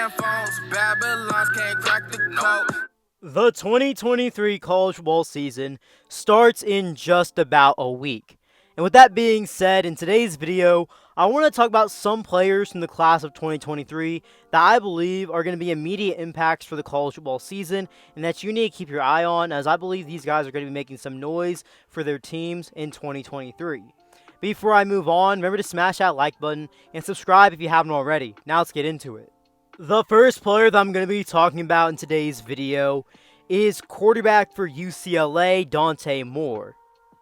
Cell phones, Babylons can't crack the code. The 2023 college football season starts in just about a week. And with that being said, in today's video, I want to talk about some players from the class of 2023 that I believe are going to be immediate impacts for the college football season and that you need to keep your eye on, as I believe these guys are going to be making some noise for their teams in 2023. Before I move on, remember to smash that like button and subscribe if you haven't already. Now let's get into it. The first player that I'm going to be talking about in today's video is quarterback for UCLA, Dante Moore.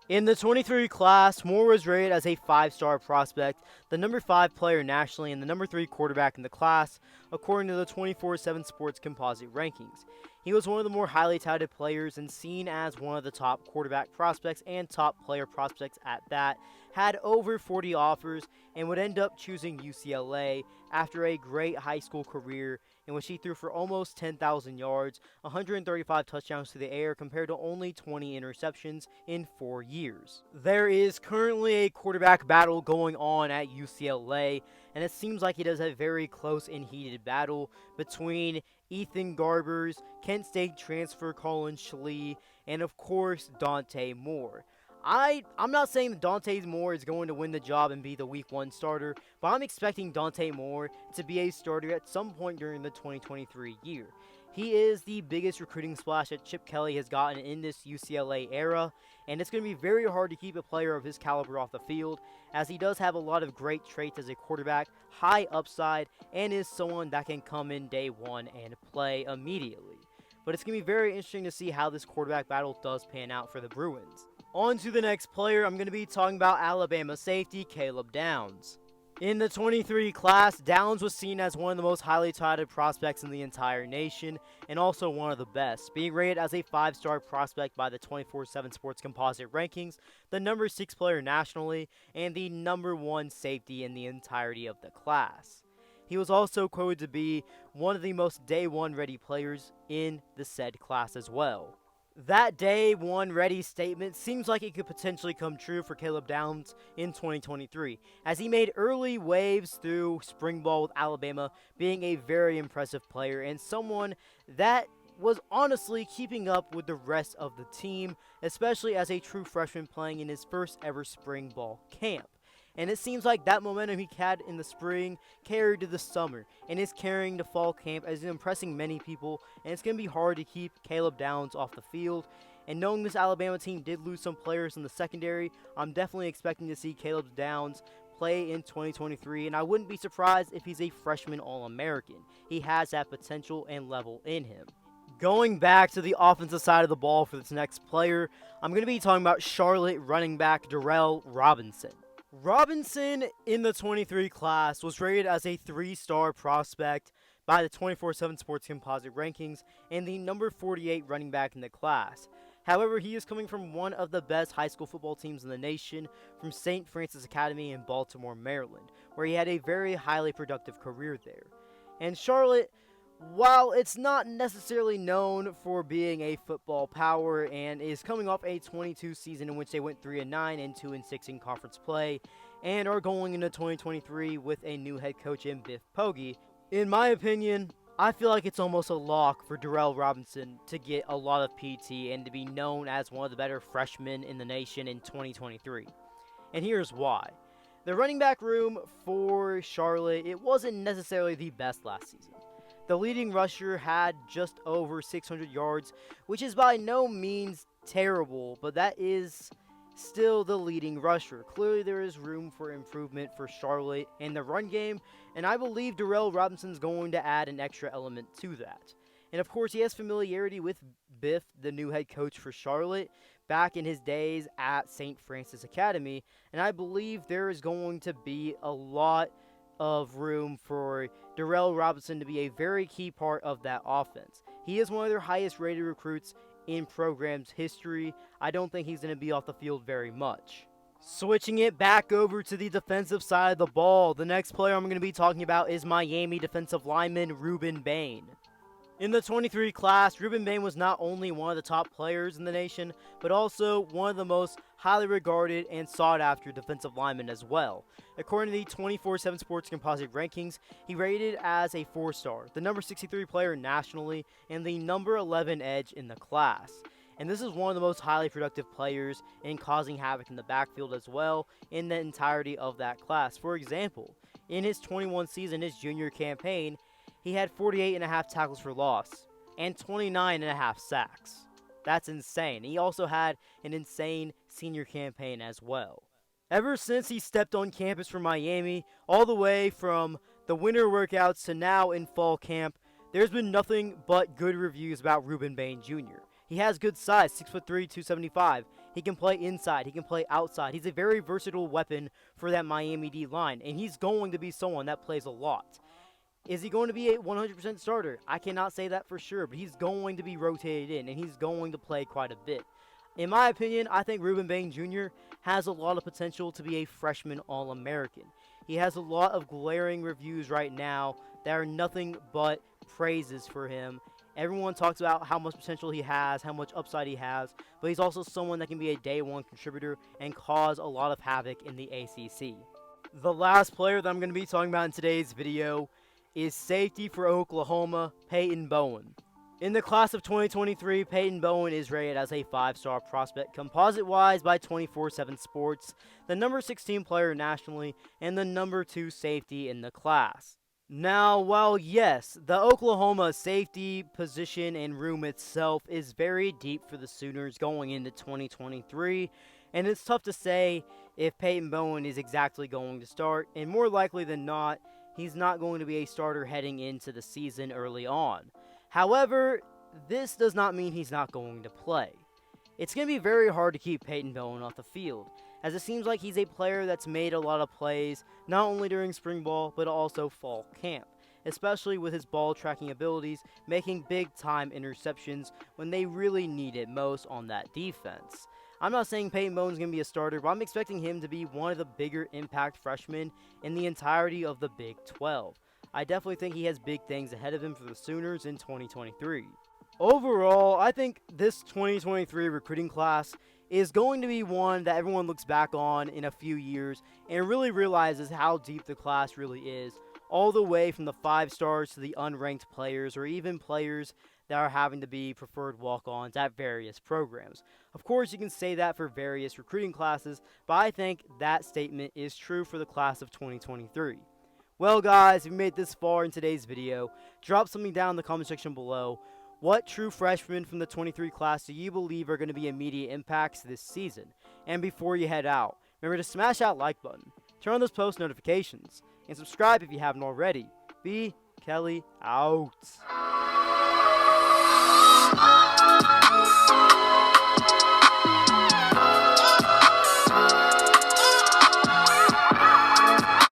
In the 23 class, Moore was rated as a 5-star prospect, the number 5 player nationally, and the number 3 quarterback in the class, according to the 24/7 Sports Composite rankings. He was one of the more highly touted players and seen as one of the top quarterback prospects and top player prospects at that, had over 40 offers, and would end up choosing UCLA after a great high school career in which he threw for almost 10,000 yards, 135 touchdowns to the air compared to only 20 interceptions in 4 years. There is currently a quarterback battle going on at UCLA, and it seems like he does a very close and heated battle between Ethan Garbers, Kent State transfer Colin Schlee, and of course Dante Moore. I'm not saying that Dante Moore is going to win the job and be the week 1 starter, but I'm expecting Dante Moore to be a starter at some point during the 2023 year. He is the biggest recruiting splash that Chip Kelly has gotten in this UCLA era, and it's going to be very hard to keep a player of his caliber off the field, as he does have a lot of great traits as a quarterback, high upside, and is someone that can come in day 1 and play immediately. But it's going to be very interesting to see how this quarterback battle does pan out for the Bruins. On to the next player, I'm going to be talking about Alabama safety Caleb Downs. In the 23 class, Downs was seen as one of the most highly touted prospects in the entire nation, and also one of the best, being rated as a 5-star prospect by the 24/7 Sports Composite rankings, the number 6 player nationally, and the number 1 safety in the entirety of the class. He was also quoted to be one of the most day 1 ready players in the said class as well. That day 1 ready statement seems like it could potentially come true for Caleb Downs in 2023, as he made early waves through spring ball with Alabama, being a very impressive player and someone that was honestly keeping up with the rest of the team, especially as a true freshman playing in his first ever spring ball camp. And it seems like that momentum he had in the spring carried to the summer and is carrying to fall camp as he's impressing many people, and it's going to be hard to keep Caleb Downs off the field. And knowing this Alabama team did lose some players in the secondary, I'm definitely expecting to see Caleb Downs play in 2023, and I wouldn't be surprised if he's a freshman All-American. He has that potential and level in him. Going back to the offensive side of the ball for this next player, I'm going to be talking about Charlotte running back Darrell Robinson. Robinson in the 23 class was rated as a 3-star prospect by the 24/7 Sports Composite rankings and the number 48 running back in the class. However, he is coming from one of the best high school football teams in the nation, from St. Francis Academy in Baltimore, Maryland, where he had a very highly productive career there. And Charlotte, while it's not necessarily known for being a football power and is coming off a 22 season in which they went 3-9 and 2-6 in conference play and are going into 2023 with a new head coach in Biff Poggi, in my opinion, I feel like it's almost a lock for Darrell Robinson to get a lot of PT and to be known as one of the better freshmen in the nation in 2023. And here's why. The running back room for Charlotte, it wasn't necessarily the best last season. The leading rusher had just over 600 yards, which is by no means terrible, but that is still the leading rusher. Clearly there is room for improvement for Charlotte in the run game, and I believe Darrell Robinson's going to add an extra element to that. And of course, he has familiarity with Biff, the new head coach for Charlotte, back in his days at St. Francis Academy, and I believe there is going to be a lot of room for Darrell Robinson to be a very key part of that offense. He is one of their highest rated recruits in program's history. I don't think he's going to be off the field very much. Switching it back over to the defensive side of the ball, the next player I'm going to be talking about is Miami defensive lineman Reuben Bain. In the 23 class, Reuben Bain was not only one of the top players in the nation, but also one of the most highly regarded and sought after defensive lineman as well. According to the 24/7 Sports Composite rankings, he rated as a 4-star, the number 63 player nationally, and the number 11 edge in the class. And this is one of the most highly productive players in causing havoc in the backfield as well in the entirety of that class. For example, in his 21 season, his junior campaign, he had 48.5 tackles for loss and 29.5 sacks. That's insane. He also had an insane senior campaign as well. Ever since he stepped on campus for Miami, all the way from the winter workouts to now in fall camp, there's been nothing but good reviews about Reuben Bain Jr. He has good size, 6'3", 275. He can play inside, he can play outside. He's a very versatile weapon for that Miami D-line, and he's going to be someone that plays a lot. Is he going to be a 100% starter? I cannot say that for sure, but he's going to be rotated in, and he's going to play quite a bit. In my opinion, I think Reuben Bain Jr. has a lot of potential to be a freshman All-American. He has a lot of glaring reviews right now that are nothing but praises for him. Everyone talks about how much potential he has, how much upside he has, but he's also someone that can be a day one contributor and cause a lot of havoc in the ACC. The last player that I'm going to be talking about in today's video is safety for Oklahoma, Peyton Bowen. In the class of 2023, Peyton Bowen is rated as a 5-star prospect composite-wise by 24/7 Sports, the number 16 player nationally, and the number 2 safety in the class. Now, while yes, the Oklahoma safety position and room itself is very deep for the Sooners going into 2023, and it's tough to say if Peyton Bowen is exactly going to start, and more likely than not, he's not going to be a starter heading into the season early on. However, this does not mean he's not going to play. It's going to be very hard to keep Peyton Bowen off the field, as it seems like he's a player that's made a lot of plays, not only during spring ball, but also fall camp, especially with his ball tracking abilities, making big time interceptions when they really need it most on that defense. I'm not saying Peyton Bowen's going to be a starter, but I'm expecting him to be one of the bigger impact freshmen in the entirety of the Big 12. I definitely think he has big things ahead of him for the Sooners in 2023. Overall, I think this 2023 recruiting class is going to be one that everyone looks back on in a few years and really realizes how deep the class really is, all the way from the 5 stars to the unranked players or even players that are having to be preferred walk-ons at various programs. Of course, you can say that for various recruiting classes, but I think that statement is true for the class of 2023. Well guys, if you made it this far in today's video, drop something down in the comment section below. What true freshmen from the 23 class do you believe are going to be immediate impacts this season? And before you head out, remember to smash that like button, turn on those post notifications, and subscribe if you haven't already. B. Kelly out.